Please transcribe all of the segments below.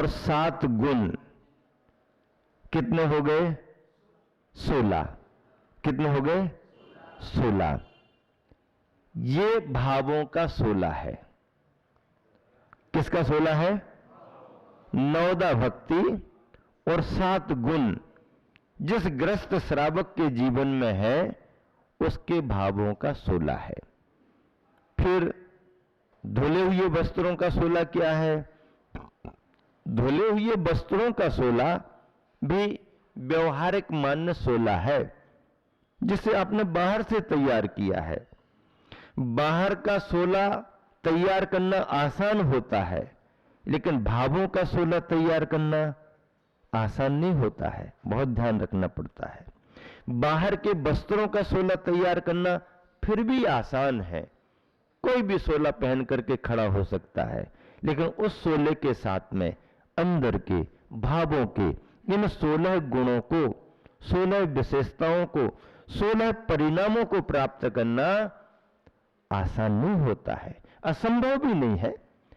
7 गुण कितने हो गए? 16। कितने हो गए? 16। ये भावों का 16 है। किसका 16 है? नवदा भक्ति और 7 गुण जिस ग्रस्त श्रावक के जीवन में है उसके भावों का 16 है। फिर धुले हुए वस्त्रों का 16 क्या है? धुले हुए वस्त्रों का 16 भी व्यवहारिक मान्य 16 है, जिसे आपने बाहर से तैयार किया है। बाहर का 16 तैयार करना आसान होता है, लेकिन भावों का 16 तैयार करना आसान नहीं होता है, बहुत ध्यान रखना पड़ता है। बाहर के वस्त्रों का 16 तैयार करना फिर भी आसान है, कोई भी 16 पहन करके खड़ा हो सकता है, लेकिन उस 16 के साथ में अंदर के भावों के इन 16 गुणों को, 16 विशेषताओं को, 16 परिणामों को प्राप्त करना आसान नहीं होता है, असंभव भी नहीं है।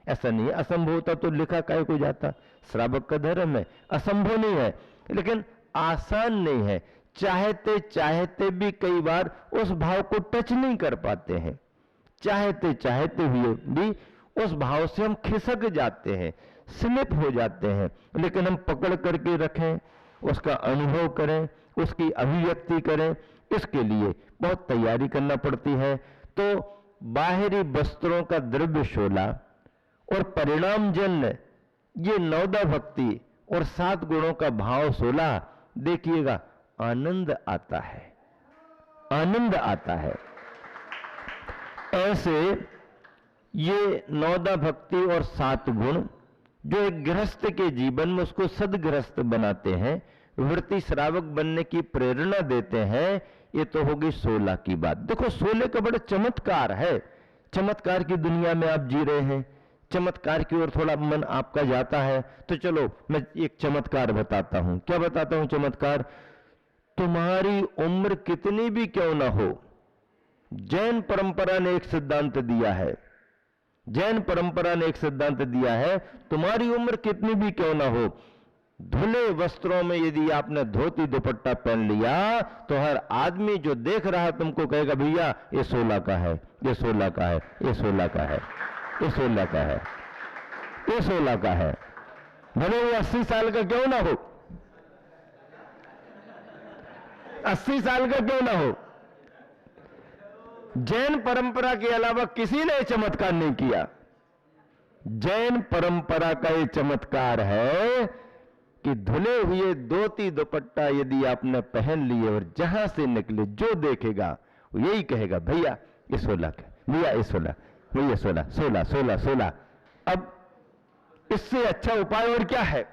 ऐसा नहीं है, असंभव होता तो लिखा काहे को जाता? श्रावक का धर्म है, असंभव नहीं है, लेकिन आसान नहीं है। चाहते चाहते भी कई बार उस भाव को टच नहीं कर पाते हैं, चाहते चाहते हुए भी उस भाव से हम खिसक जाते हैं, स्लिप हो जाते हैं। लेकिन हम पकड़ करके रखें, उसका अनुभव करें, उसकी अभिव्यक्ति करें, इसके लिए बहुत तैयारी करना पड़ती है। तो बाहरी वस्त्रों का द्रव्य 16 और परिणामजन्य ये नवदा भक्ति और 7 गुणों का भाव 16, देखिएगा आनंद आता है, आनंद आता है। ऐसे ये नवदा भक्ति और 7 गुण जो एक गृहस्थ के जीवन में उसको सदगृहस्थ बनाते हैं, वृत्ति श्रावक बनने की प्रेरणा देते हैं। ये तो होगी 16 की बात। देखो 16 का बड़ा चमत्कार है, चमत्कार की दुनिया में आप जी रहे हैं, चमत्कार की ओर थोड़ा मन आपका जाता है। तो चलो मैं एक चमत्कार बताता हूं। क्या बताता हूं चमत्कार? तुम्हारी उम्र कितनी भी क्यों ना हो, जैन परंपरा ने एक सिद्धांत दिया है, जैन परंपरा ने एक सिद्धांत दिया है, तुम्हारी उम्र कितनी भी क्यों ना हो, धुले वस्त्रों में यदि आपने धोती दुपट्टा पहन लिया तो हर आदमी जो देख रहा है तुमको कहेगा भैया ये 16 का है, ये 16 का है, ये 16 का है, ये 16 का है, ये 16 का है। भले वो 80 साल का क्यों ना हो, 80 साल का क्यों ना हो। जैन परंपरा के अलावा किसी ने चमत्कार नहीं किया। जैन परंपरा का ये चमत्कार है कि धुले हुए धोती दुपट्टा यदि आपने पहन लिए और जहां से निकले जो देखेगा वो यही कहेगा भैया ये 16 का, भैया ये 16, भैया 16, 16, 16, 16। अब इससे अच्छा उपाय और क्या है?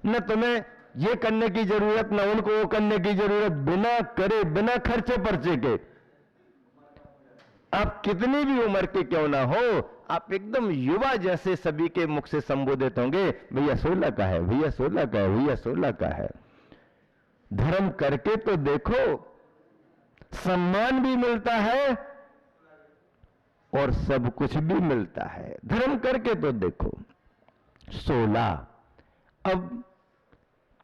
न तुम्हें ये करने की जरूरत, न उनको वो करने की जरूरत, बिना करे, बिना खर्चे पर्चे के आप कितनी भी उम्र के क्यों ना हो, आप एकदम युवा जैसे सभी के मुख से संबोधित होंगे, भैया 16 का है, भैया 16 का है, भैया 16 का है। धर्म करके तो देखो, सम्मान भी मिलता है और सब कुछ भी मिलता है। धर्म करके तो देखो। 16। अब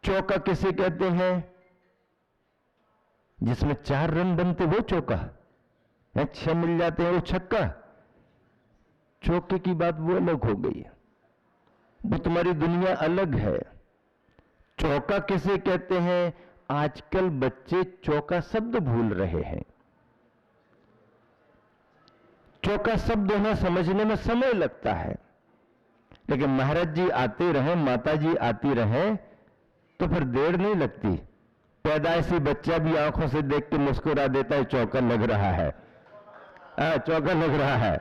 चौका किसे कहते हैं? जिसमें 4 रन बनते वो चौका, 6 मिल जाते हैं वो छक्का। चौके की बात वो अलग हो गई, वो तुम्हारी दुनिया अलग है। चौका किसे कहते हैं? आजकल बच्चे चौका शब्द भूल रहे हैं। चौका शब्द उन्हें समझने में समय लगता है, लेकिन महाराज जी आते रहे, माता जी आती रहे तो फिर देर नहीं लगती। पैदाइशी बच्चा भी आंखों से देख के मुस्कुरा देता है, चौका लग रहा है, चौका लग रहा है।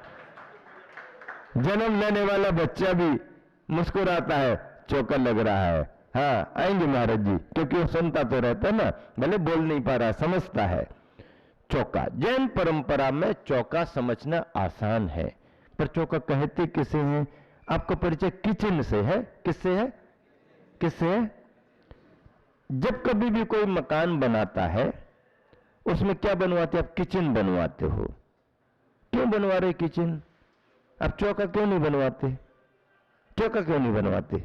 जन्म लेने वाला बच्चा भी मुस्कुराता है, चौका लग रहा है। हाँ आएंगे महाराज जी, क्योंकि वो सुनता तो रहता है ना, भले बोल नहीं पा रहा, समझता है। चौका, जैन परंपरा में चौका समझना आसान है, पर चौका कहते किसे हैं? आपका परिचय किचन से है। किससे है? किससे है? जब कभी भी कोई मकान बनाता है उसमें क्या बनवाते? आप किचन बनवाते हो। क्यों बनवा रहे किचन? आप चौका क्यों नहीं बनवाते? चौका क्यों नहीं बनवाते?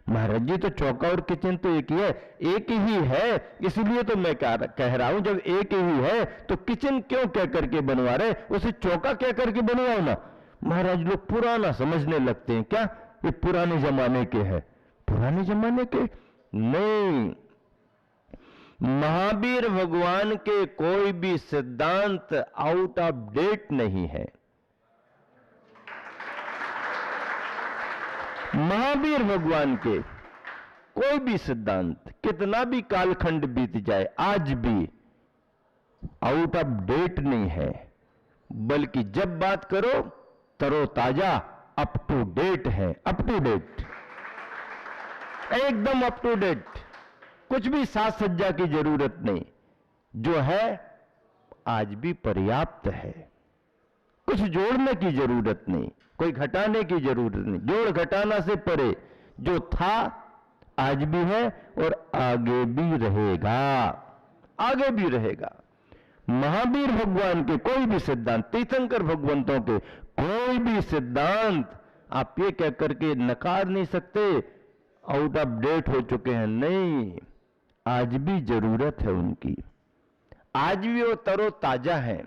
महाराज जी तो चौका और किचन तो एक ही है। एक ही है इसलिए तो मैं कह रहा हूं, जब एक ही है तो किचन क्यों कह करके बनवा रहे, उसे चौका कह करके बनवाओ ना। महाराज लोग पुराना समझने लगते हैं, क्या ये पुराने जमाने के है? पुराने जमाने के नहीं, महावीर भगवान के कोई भी सिद्धांत आउट ऑफ डेट नहीं है। महावीर भगवान के कोई भी सिद्धांत कितना भी कालखंड बीत जाए आज भी आउट ऑफ डेट नहीं है, बल्कि जब बात करो तरोताजा अप टू डेट है। अप टू डेट, एकदम अप टू डेट, कुछ भी साज सज्जा की जरूरत नहीं, जो है आज भी पर्याप्त है। कुछ जोड़ने की जरूरत नहीं, कोई घटाने की जरूरत नहीं, जोड़ घटाना से परे जो था आज भी है और आगे भी रहेगा, आगे भी रहेगा। महावीर भगवान के कोई भी सिद्धांत, तीर्थंकर भगवंतों के कोई भी सिद्धांत आप ये कह करके नकार नहीं सकते आउट ऑफ डेट हो चुके हैं। नहीं, आज भी जरूरत है उनकी, आज भी वो तरोताजा है,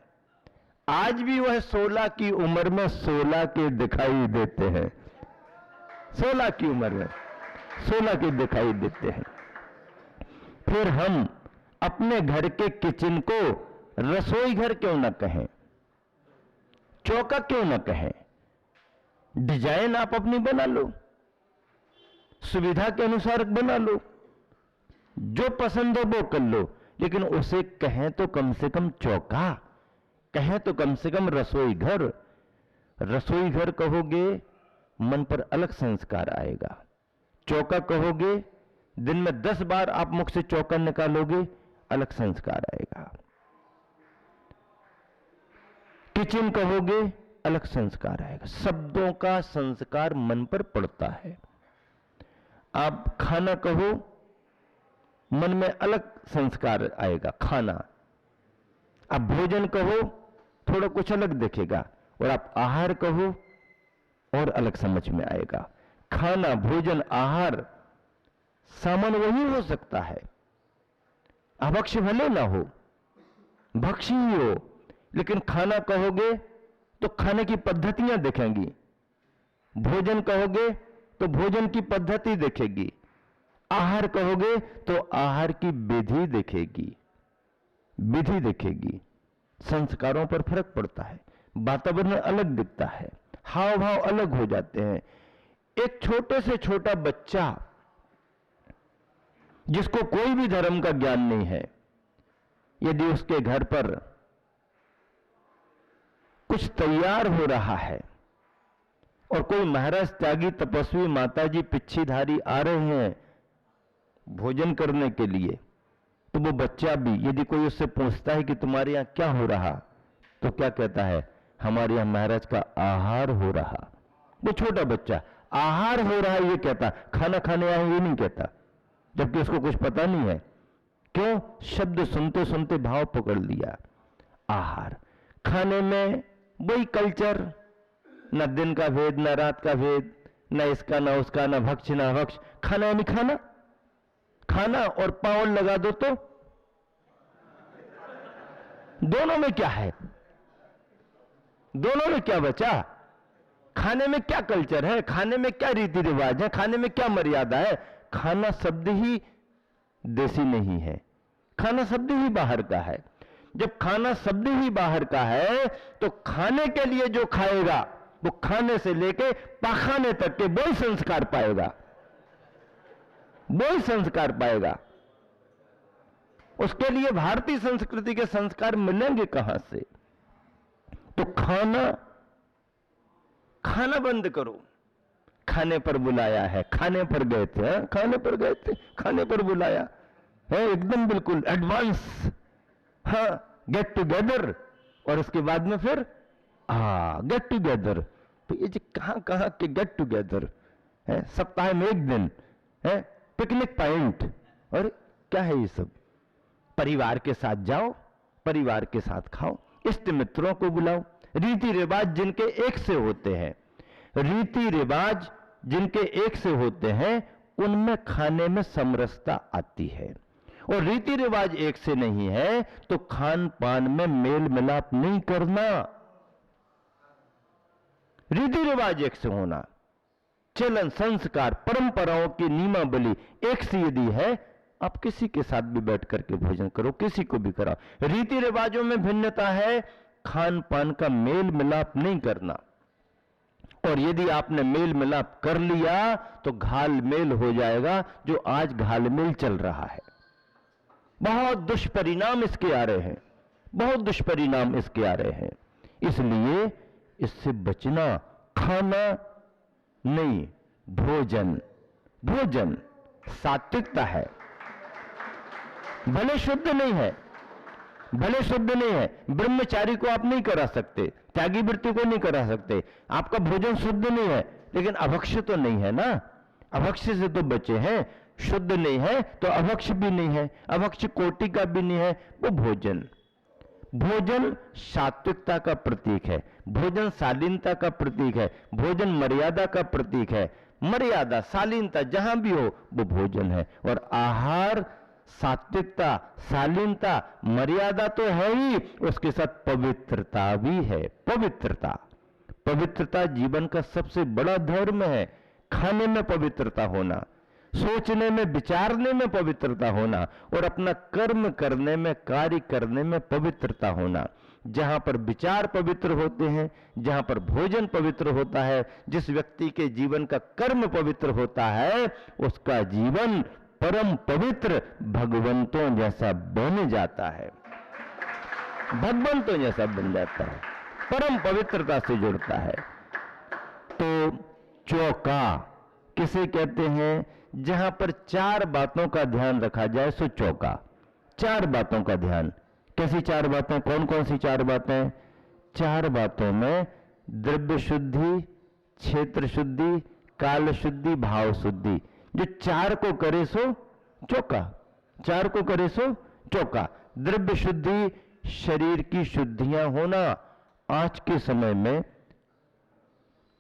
आज भी वह 16 की उम्र में 16 के दिखाई देते हैं। 16 की उम्र में 16 के दिखाई देते हैं। फिर हम अपने घर के किचन को रसोई घर क्यों ना कहें, चौका क्यों ना कहें? डिजाइन आप अपनी बना लो, सुविधा के अनुसार बना लो, जो पसंद हो वो कर लो, लेकिन उसे कहें तो कम से कम चौका, कहें तो कम से कम रसोई घर। रसोई घर कहोगे मन पर अलग संस्कार आएगा, चौका कहोगे दिन में 10 बार आप मुख से चौका निकालोगे अलग संस्कार आएगा, किचन कहोगे अलग संस्कार आएगा। शब्दों का संस्कार मन पर पड़ता है। आप खाना कहो मन में अलग संस्कार आएगा, खाना। आप भोजन कहो थोड़ा कुछ अलग दिखेगा, और आप आहार कहो और अलग समझ में आएगा। खाना, भोजन, आहार सामान वही हो सकता है, अभक्ष्य भले ना हो, भक्षी ही हो, लेकिन खाना कहोगे तो खाने की पद्धतियां दिखेंगी, भोजन कहोगे तो भोजन की पद्धति दिखेगी, आहार कहोगे तो आहार की विधि दिखेगी, विधि दिखेगी। संस्कारों पर फर्क पड़ता है, वातावरण अलग दिखता है, हाव भाव अलग हो जाते हैं। एक छोटे से छोटा बच्चा जिसको कोई भी धर्म का ज्ञान नहीं है, यदि उसके घर पर कुछ तैयार हो रहा है और कोई महाराज त्यागी तपस्वी माताजी पिच्छीधारी आ रहे हैं भोजन करने के लिए, तो वो बच्चा भी यदि कोई उससे पूछता है कि तुम्हारे यहां क्या हो रहा, तो क्या कहता है? हमारे यहां महाराज का आहार हो रहा। वो छोटा बच्चा आहार हो रहा है ये कहता, खाना खाने आए ये नहीं कहता, जबकि उसको कुछ पता नहीं है। क्यों? शब्द सुनते सुनते भाव पकड़ लिया। आहार, खाने में वही कल्चर, न दिन का भेद, न रात का भेद, न इसका न उसका, न भक्ष न भक्ष। खाना यानी खाना, खाना और पावन लगा दो तो दोनों में क्या है? दोनों में क्या बचा? खाने में क्या कल्चर है, खाने में क्या रीति रिवाज है, खाने में क्या मर्यादा है? खाना शब्द ही देसी नहीं है, खाना शब्द ही बाहर का है। जब खाना शब्द ही बाहर का है तो खाने के लिए जो खाएगा वो खाने से लेके पाखाने तक के वही संस्कार पाएगा, वही संस्कार पाएगा। उसके लिए भारतीय संस्कृति के संस्कार मिलेंगे कहां से? तो खाना, खाना बंद करो। खाने पर बुलाया है, खाने पर गए थे, खाने पर गए थे, खाने पर बुलाया है, एकदम बिल्कुल एडवांस, हाँ, गेट टुगेदर, और उसके बाद में फिर गेट टुगेदर। तो ये जो कहां कहां के गेट टुगेदर है, सप्ताह में एक दिन है, पिकनिक पॉइंट, और क्या है ये सब? परिवार के साथ जाओ, परिवार के साथ खाओ, इष्ट मित्रों को बुलाओ। रीति रिवाज जिनके एक से होते हैं, रीति रिवाज जिनके एक से होते हैं, उनमें खाने में समरसता आती है। और रीति रिवाज एक से नहीं है तो खान पान में मेल मिलाप नहीं करना। रीति रिवाज एक से होना, चलन संस्कार परंपराओं की नियमावली एक सी यदि है, आप किसी के साथ भी बैठ करके भोजन करो, किसी को भी कराओ। रीति रिवाजों में भिन्नता है, खान पान का मेल मिलाप नहीं करना। और यदि आपने मेल मिलाप कर लिया तो घाल मेल हो जाएगा, जो आज घाल मेल चल रहा है। बहुत दुष्परिणाम इसके आ रहे हैं, बहुत दुष्परिणाम इसके आ रहे हैं। इसलिए इससे बचना, खाना नहीं, भोजन। भोजन सात्विकता है, भले शुद्ध नहीं है, भले शुद्ध नहीं है। ब्रह्मचारी को आप नहीं करा सकते, त्यागी वृत्ति को नहीं करा सकते। आपका भोजन शुद्ध नहीं है, लेकिन अभक्ष तो नहीं है ना, अभक्ष से तो बचे हैं। शुद्ध नहीं है तो अभक्ष भी नहीं है, अभक्ष कोटि का भी नहीं है वो भोजन। भोजन सात्विकता का प्रतीक है, भोजन शालीनता का प्रतीक है, भोजन मर्यादा का प्रतीक है। मर्यादा शालीनता जहां भी हो वो भोजन है। और आहार सात्विकता, शालीनता, मर्यादा तो है ही, उसके साथ पवित्रता भी है। पवित्रता, पवित्रता जीवन का सबसे बड़ा धर्म है। खाने में पवित्रता होना, सोचने में विचारने में पवित्रता होना, और अपना कर्म करने में, कार्य करने में पवित्रता होना। जहां पर विचार पवित्र होते हैं, जहां पर भोजन पवित्र होता है, जिस व्यक्ति के जीवन का कर्म पवित्र होता है, उसका जीवन परम पवित्र भगवंतों जैसा बन जाता है, भगवंतों जैसा बन जाता है, परम पवित्रता से जुड़ता है। तो चौका किसे कहते हैं? जहां पर चार बातों का ध्यान रखा जाए सो चौका। चार बातों का ध्यान। कैसी चार बातें? कौन कौन सी चार बातें? चार बातों में द्रव्य शुद्धि, क्षेत्र शुद्धि, काल शुद्धि, भाव शुद्धि। जो चार को करे सो चौका, चार को करे सो चौका। द्रव्य शुद्धि, शरीर की शुद्धियां होना। आज के समय में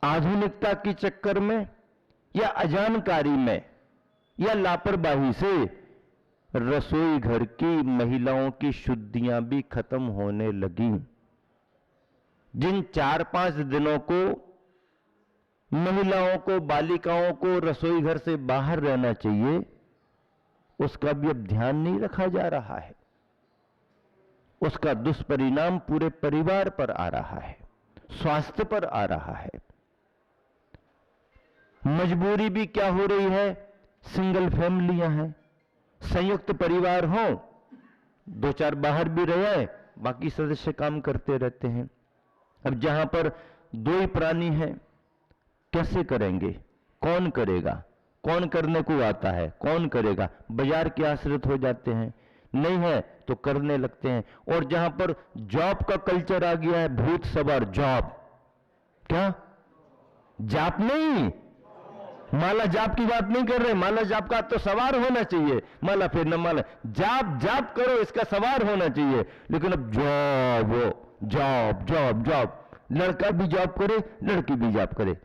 आधुनिकता के चक्कर में या अजानकारी में या लापरवाही से रसोई घर की महिलाओं की शुद्धियां भी खत्म होने लगी। जिन 4-5 दिनों को महिलाओं को, बालिकाओं को रसोई घर से बाहर रहना चाहिए, उसका भी अब ध्यान नहीं रखा जा रहा है। उसका दुष्परिणाम पूरे परिवार पर आ रहा है, स्वास्थ्य पर आ रहा है। मजबूरी भी क्या हो रही है? सिंगल फैमिलियां हैं, संयुक्त परिवार हो, 2-4 बाहर भी रहे, बाकी सदस्य काम करते रहते हैं। अब जहां पर 2 ही प्राणी हैं, कैसे करेंगे? कौन करेगा? कौन करने को आता है? कौन करेगा? बाजार के आश्रित हो जाते हैं, नहीं है तो करने लगते हैं। और जहां पर जॉब का कल्चर आ गया है, भूत सवार जॉब। क्या? जाप नहीं, माला जाप की बात नहीं कर रहे। माला जाप का तो सवार होना चाहिए, माला फिर न माला, जाप जाप करो, इसका सवार होना चाहिए। लेकिन अब जॉब जॉब जॉब जॉब, लड़का भी जॉब करे, लड़की भी जॉब करे,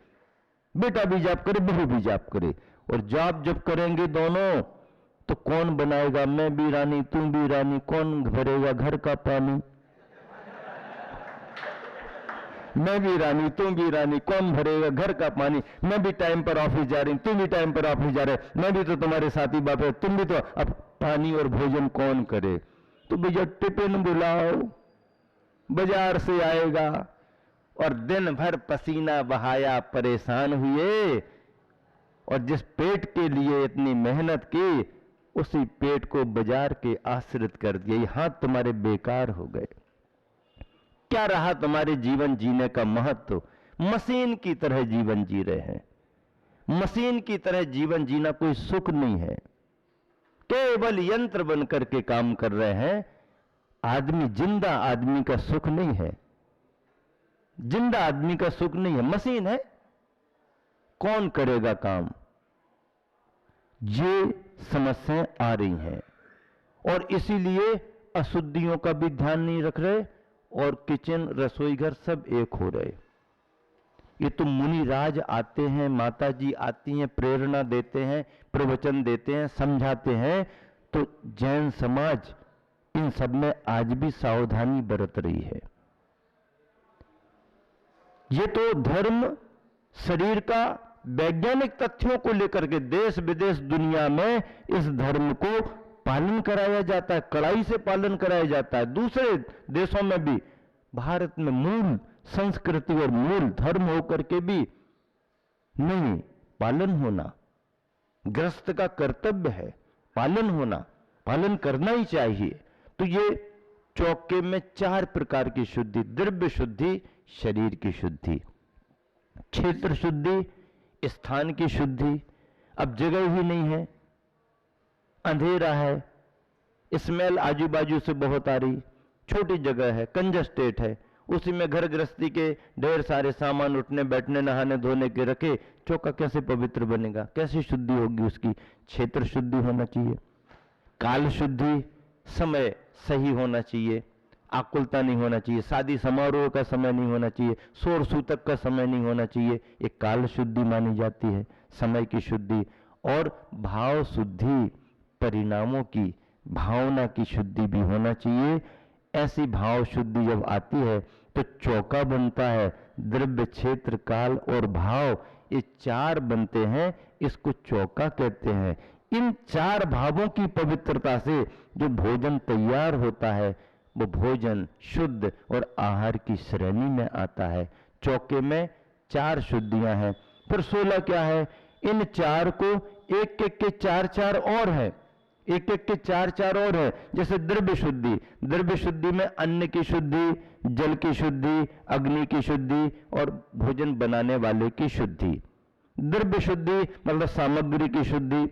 बेटा भी जॉब करे, बहू भी जॉब करे। और जॉब जब करेंगे दोनों तो कौन बनाएगा? मैं भी रानी, तुम भी रानी, कौन भरेगा घर का पानी? मैं भी रानी, तुम भी रानी, कौन भरेगा घर का पानी? मैं भी टाइम पर ऑफिस जा रही, तुम भी टाइम पर ऑफिस जा रहे, मैं भी तो तुम्हारे साथी बाप है, तुम भी तो। अब पानी और भोजन कौन करे? तो भैया टिफिन बुलाओ, बाजार से आएगा। और दिन भर पसीना बहाया, परेशान हुए, और जिस पेट के लिए इतनी मेहनत की, उसी पेट को बाजार के आश्रित कर दिया। ये हाथ तुम्हारे बेकार हो गए। क्या रहा तुम्हारे जीवन जीने का महत्व? मशीन की तरह जीवन जी रहे हैं। मशीन की तरह जीवन जीना कोई सुख नहीं है, केवल यंत्र बनकर के काम कर रहे हैं। आदमी, जिंदा आदमी का सुख नहीं है, जिंदा आदमी का सुख नहीं है, मशीन है। कौन करेगा काम? ये समस्याएं आ रही हैं, और इसीलिए अशुद्धियों का भी ध्यान नहीं रख रहे, और किचन, रसोई घर सब एक हो रहे। ये तो मुनिराज आते हैं, माता जी आती हैं, प्रेरणा देते हैं, प्रवचन देते हैं, समझाते हैं। तो जैन समाज इन सब में आज भी सावधानी बरत रही है। ये तो धर्म शरीर का वैज्ञानिक तथ्यों को लेकर के देश विदेश दुनिया में इस धर्म को पालन कराया जाता है, कड़ाई से पालन कराया जाता है। दूसरे देशों में भी, भारत में मूल संस्कृति और मूल धर्म होकर के भी नहीं पालन होना गृहस्थ का कर्तव्य है। पालन होना, पालन करना ही चाहिए। तो ये चौके में 4 प्रकार की शुद्धि, द्रव्य शुद्धि, शरीर की शुद्धि, क्षेत्र शुद्धि, स्थान की शुद्धि। अब जगह ही नहीं है, अंधेरा है, स्मेल आजू बाजू से बहुत आ रही, छोटी जगह है, कंजस्टेड है, उसी में घर गृहस्थी के ढेर सारे सामान उठने बैठने नहाने धोने के रखे, चौका कैसे पवित्र बनेगा, कैसे शुद्धि होगी उसकी? क्षेत्र शुद्धि होना चाहिए, काल शुद्धि, समय सही होना चाहिए, आकुलता नहीं होना चाहिए, शादी समारोह का समय नहीं होना चाहिए, शोर सूतक का समय नहीं होना चाहिए, एक काल शुद्धि मानी जाती है, समय की शुद्धि। और भाव शुद्धि, परिणामों की, भावना की शुद्धि भी होना चाहिए। ऐसी भाव शुद्धि जब आती है तो चौका बनता है, द्रव्य, क्षेत्र, काल और भाव, ये 4 बनते हैं, इसको चौका कहते हैं। इन 4 भावों की पवित्रता से जो भोजन तैयार होता है वो भोजन शुद्ध और आहार की श्रेणी में आता है। चौके में 4 शुद्धियां हैं। फिर 16 क्या है? इन 4 को एक एक के 4 और है, एक एक के 4 और है। जैसे द्रव्य शुद्धि, द्रव्य शुद्धि में अन्न की शुद्धि, जल की शुद्धि, अग्नि की शुद्धि और भोजन बनाने वाले की शुद्धि। द्रव्य शुद्धि मतलब सामग्री की शुद्धि,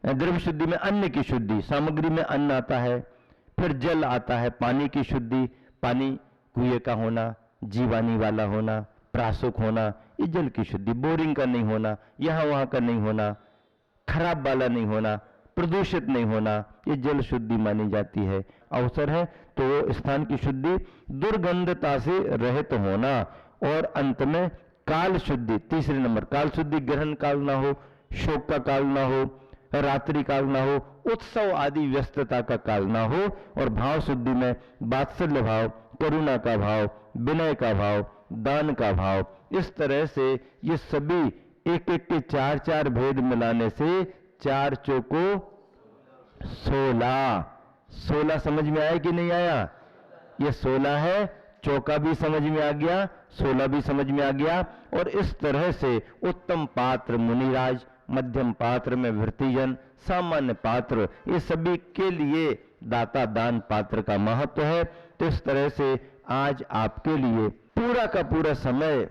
द्रव्य शुद्धि में अन्न की शुद्धि, सामग्री में अन्न आता है। फिर जल आता है, पानी की शुद्धि, पानी कुएं का होना, जीवानी वाला होना, प्रासुक होना, ये जल की शुद्धि। बोरिंग का नहीं होना, यहां वहां का नहीं होना, खराब वाला नहीं होना, प्रदूषित नहीं होना, ये जल शुद्धि मानी जाती है। अवसर है तो स्थान की शुद्धि, दुर्गंधता से रहित होना। और अंत में काल शुद्धि, तीसरे नंबर, काल शुद्धि, ग्रहण काल ना हो, शोक का काल ना हो, रात्रि काल ना हो, उत्सव आदि व्यस्तता का काल ना हो। और भाव शुद्धि में वात्सल्य भाव, करुणा का भाव, विनय का भाव, दान का भाव। इस तरह से ये सभी एक एक के 4 भेद मिलाने से 4 चौको 16 समझ में आया कि नहीं आया? ये 16 है, चौका भी समझ में आ गया, 16 भी समझ में आ गया। और इस तरह से उत्तम पात्र मुनिराज, मध्यम पात्र में वृत्तिजन, सामान्य पात्र, ये सभी के लिए दाता दान पात्र का महत्व है। तो इस तरह से आज आपके लिए पूरा का पूरा समय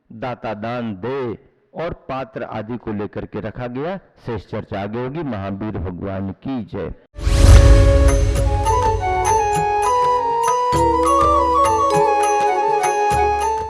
दाता दान दे और पात्र आदि को लेकर के रखा गया। शेष चर्चा आगे होगी। महावीर भगवान की जय।